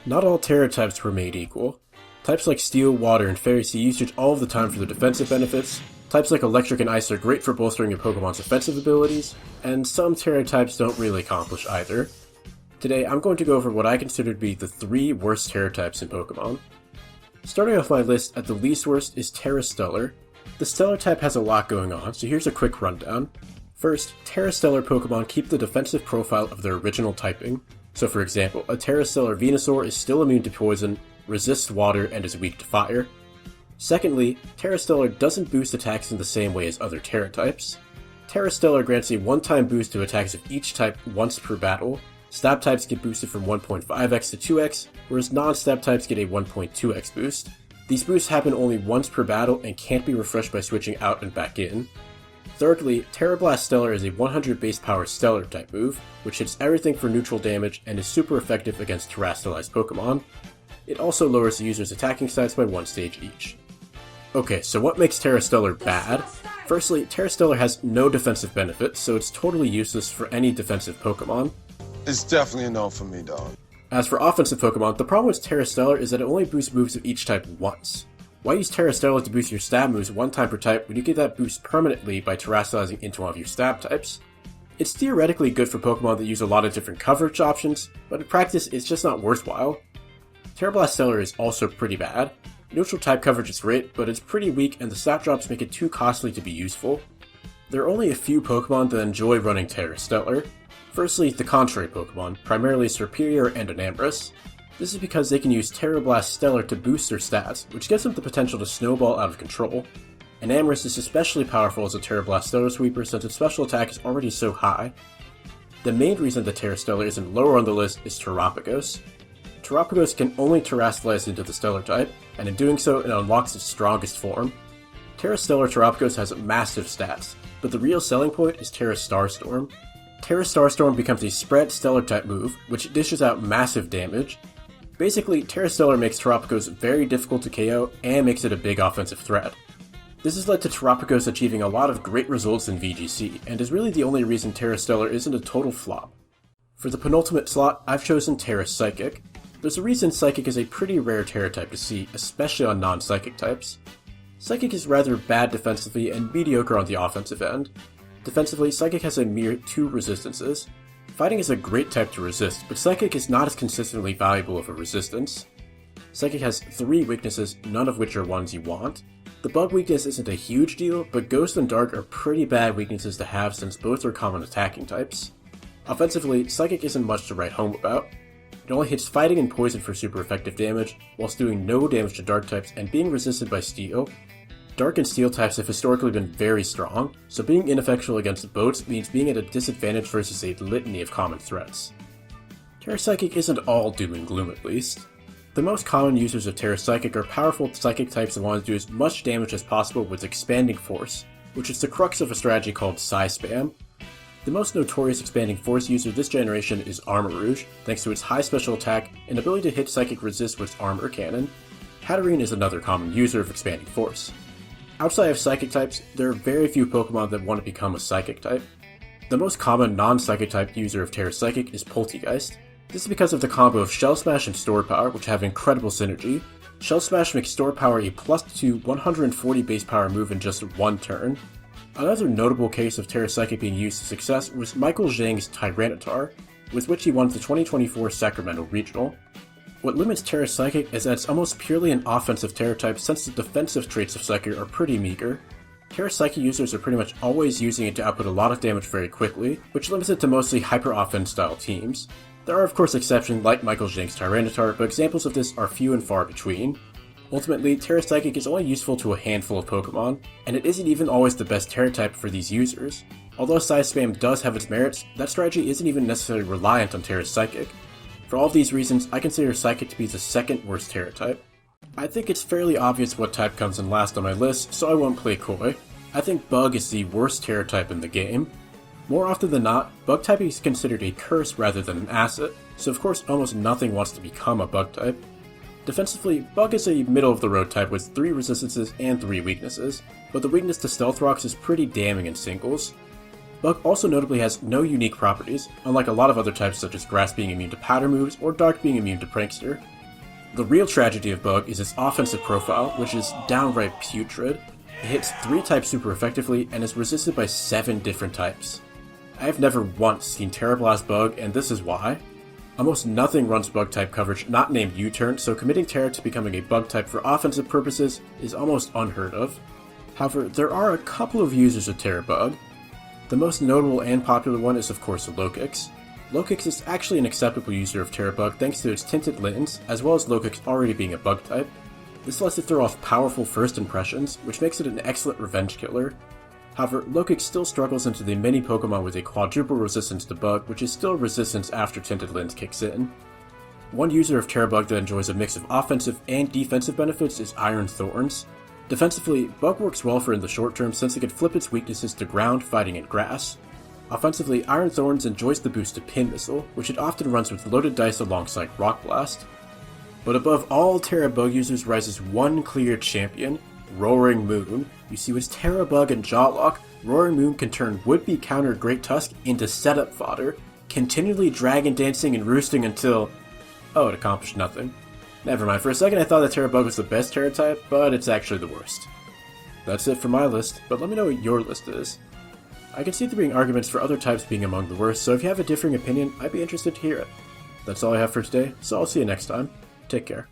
Not all Tera types were made equal. Types like Steel, Water, and Fairy see usage all of the time for their defensive benefits. Types like Electric and Ice are great for bolstering your Pokemon's offensive abilities, and some Tera types don't really accomplish either. Today, I'm going to go over what I consider to be the 3 worst Tera types in Pokemon. Starting off my list at the least worst is Tera Stellar. The Stellar type has a lot going on, so here's a quick rundown. First, Tera Stellar Pokemon keep the defensive profile of their original typing. So for example, a Tera Stellar Venusaur is still immune to poison, resists water, and is weak to fire. Secondly, Tera Stellar doesn't boost attacks in the same way as other Tera types. Tera Stellar grants a one-time boost to attacks of each type once per battle. Stab types get boosted from 1.5x to 2x, whereas non-stab types get a 1.2x boost. These boosts happen only once per battle and can't be refreshed by switching out and back in. Thirdly, Tera Blast Stellar is a 100 base power Stellar type move, which hits everything for neutral damage and is super effective against terastallized Pokemon. It also lowers the user's attacking stats by 1 stage each. Okay, so what makes Tera Stellar bad? Firstly, Tera Stellar has no defensive benefit, so it's totally useless for any defensive Pokemon. It's definitely a no for me, dog. As for offensive Pokemon, the problem with Tera Stellar is that it only boosts moves of each type once. Why use Tera Stellar to boost your stab moves one time per type when you get that boost permanently by terastallizing into one of your stab types? It's theoretically good for Pokemon that use a lot of different coverage options, but in practice it's just not worthwhile. Tera Blast Stellar is also pretty bad. Neutral type coverage is great, but it's pretty weak and the stat drops make it too costly to be useful. There are only a few Pokemon that enjoy running Tera Stellar. Firstly, the contrary Pokemon, primarily Serperior and Enamorus. This is because they can use Tera Blast Stellar to boost their stats, which gives them the potential to snowball out of control. Enamorus is especially powerful as a Tera Blast Stellar sweeper since its special attack is already so high. The main reason that Tera Stellar isn't lower on the list is Terapagos. Terapagos can only terastallize into the Stellar type, and in doing so it unlocks its strongest form. Tera Stellar Terapagos has massive stats, but the real selling point is Tera Starstorm. Tera Starstorm becomes a spread Stellar type move, which dishes out massive damage. Basically, Tera Stellar makes Terapagos very difficult to KO and makes it a big offensive threat. This has led to Terapagos achieving a lot of great results in VGC, and is really the only reason Tera Stellar isn't a total flop. For the penultimate slot, I've chosen Tera Psychic. There's a reason Psychic is a pretty rare Tera type to see, especially on non-Psychic types. Psychic is rather bad defensively and mediocre on the offensive end. Defensively, Psychic has a mere 2 resistances. Fighting is a great type to resist, but Psychic is not as consistently valuable of a resistance. Psychic has 3 weaknesses, none of which are ones you want. The Bug weakness isn't a huge deal, but Ghost and Dark are pretty bad weaknesses to have since both are common attacking types. Offensively, Psychic isn't much to write home about. It only hits Fighting and Poison for super effective damage, whilst doing no damage to Dark types and being resisted by Steel. Dark and Steel types have historically been very strong, so being ineffectual against both means being at a disadvantage versus a litany of common threats. Tera Psychic isn't all doom and gloom at least. The most common users of Tera Psychic are powerful Psychic types that want to do as much damage as possible with Expanding Force, which is the crux of a strategy called Psy Spam. The most notorious Expanding Force user this generation is Armarouge, thanks to its high special attack and ability to hit Psychic resist with its Armor Cannon. Hatterene is another common user of Expanding Force. Outside of Psychic types, there are very few Pokemon that want to become a Psychic type. The most common non-Psychic type user of Tera Psychic is Poltegeist. This is because of the combo of Shell Smash and Store Power, which have incredible synergy. Shell Smash makes Store Power a +2 140 base power move in just 1 turn. Another notable case of Tera Psychic being used to success was Michael Zhang's Tyranitar, with which he won the 2024 Sacramento Regional. What limits Tera Psychic is that it's almost purely an offensive Tera type since the defensive traits of Psychic are pretty meager. Tera Psychic users are pretty much always using it to output a lot of damage very quickly, which limits it to mostly hyper-offense style teams. There are of course exceptions like Michael Zhang's Tyranitar, but examples of this are few and far between. Ultimately, Tera Psychic is only useful to a handful of Pokemon, and it isn't even always the best Tera type for these users. Although Psy Spam does have its merits, that strategy isn't even necessarily reliant on Tera Psychic. For all of these reasons, I consider Psychic to be the second worst Tera type. I think it's fairly obvious what type comes in last on my list, so I won't play coy. I think Bug is the worst Tera type in the game. More often than not, Bug typing is considered a curse rather than an asset, so of course almost nothing wants to become a Bug type. Defensively, Bug is a middle-of-the-road type with 3 resistances and 3 weaknesses, but the weakness to Stealth Rocks is pretty damning in singles. Bug also notably has no unique properties, unlike a lot of other types such as Grass being immune to powder moves or Dark being immune to Prankster. The real tragedy of Bug is its offensive profile, which is downright putrid. It hits 3 types super effectively and is resisted by 7 different types. I have never once seen Tera Blast Bug, and this is why. Almost nothing runs Bug type coverage not named U-Turn, so committing Tera to becoming a Bug type for offensive purposes is almost unheard of. However, there are a couple of users of Tera Bug. The most notable and popular one is of course Lokix. Lokix is actually an acceptable user of Tera Bug thanks to its tinted lens, as well as Lokix already being a Bug type. This lets it throw off powerful first impressions, which makes it an excellent revenge killer. However, Lokix still struggles into the many Pokemon with a quadruple resistance to Bug, which is still resistance after tinted lens kicks in. One user of Tera Bug that enjoys a mix of offensive and defensive benefits is Iron Thorns. Defensively, Bug works well for in the short term since it can flip its weaknesses to ground, fighting, and grass. Offensively, Iron Thorns enjoys the boost to Pin Missile, which it often runs with loaded dice alongside Rock Blast. But above all Tera Bug users rises one clear champion, Roaring Moon. You see, with Tera Bug and Jawlock, Roaring Moon can turn would-be counter Great Tusk into setup fodder, continually dragon dancing and roosting until... oh, it accomplished nothing. Never mind, for a second I thought that Tera Bug was the best Tera type, but it's actually the worst. That's it for my list, but let me know what your list is. I can see there being arguments for other types being among the worst, so if you have a differing opinion, I'd be interested to hear it. That's all I have for today, so I'll see you next time. Take care.